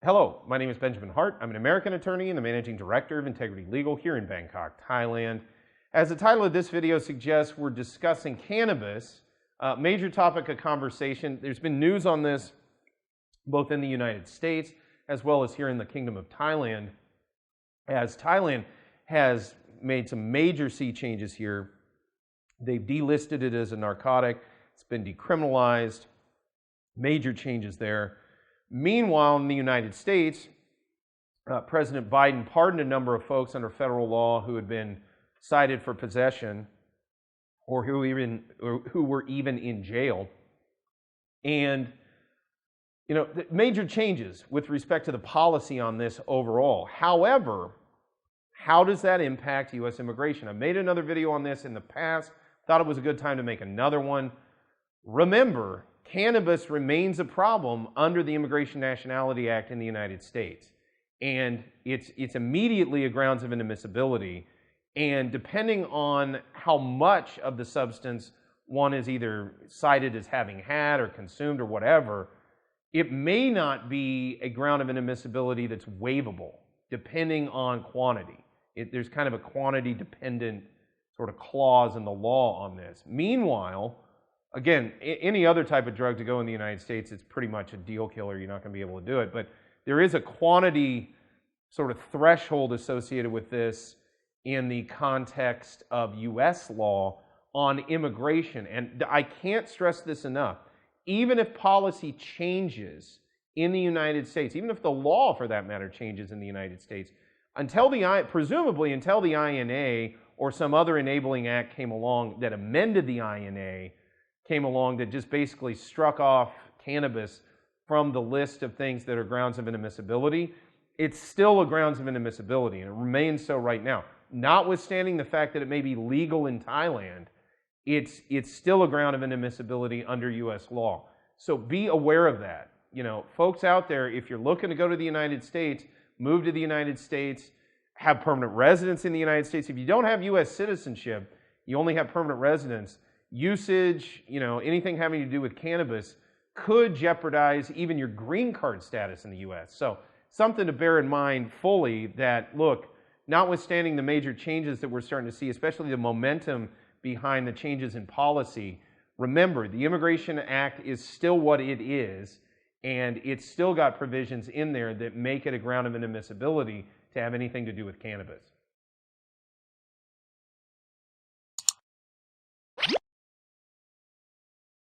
Hello, my name is Benjamin Hart. I'm an American attorney and the Managing Director of Integrity Legal here in Bangkok, Thailand. As the title of this video suggests, we're discussing cannabis, a major topic of conversation. There's been news on this both in the United States as well as here in the Kingdom of Thailand, as Thailand has made some major sea changes here. They've delisted it as a narcotic. It's been decriminalized. Major changes there. Meanwhile, in the United States, President Biden pardoned a number of folks under federal law who had been cited for possession or who were even in jail. And, major changes with respect to the policy on this overall. However, how does that impact U.S. immigration? I've made another video on this in the past. Thought it was a good time to make another one. Remember, cannabis remains a problem under the Immigration Nationality Act in the United States. And it's immediately a grounds of inadmissibility. And depending on how much of the substance one is either cited as having had or consumed or whatever, it may not be a ground of inadmissibility that's waivable, depending on quantity. There's kind of a quantity-dependent sort of clause in the law on this. Meanwhile, again, any other type of drug to go in the United States, it's pretty much a deal killer. You're not going to be able to do it. But there is a quantity sort of threshold associated with this in the context of U.S. law on immigration. And I can't stress this enough. Even if policy changes in the United States, even if the law, for that matter, changes in the United States, presumably until the INA or some other enabling act came along that amended the INA, came along that just basically struck off cannabis from the list of things that are grounds of inadmissibility, it's still a grounds of inadmissibility, and it remains so right now. Notwithstanding the fact that it may be legal in Thailand, it's still a ground of inadmissibility under U.S. law. So be aware of that. Folks out there, if you're looking to go to the United States, move to the United States, have permanent residence in the United States. If you don't have U.S. citizenship, you only have permanent residence, usage, anything having to do with cannabis could jeopardize even your green card status in the U.S. So something to bear in mind fully that, look, notwithstanding the major changes that we're starting to see, especially the momentum behind the changes in policy, remember, the Immigration Act is still what it is, and it's still got provisions in there that make it a ground of inadmissibility to have anything to do with cannabis.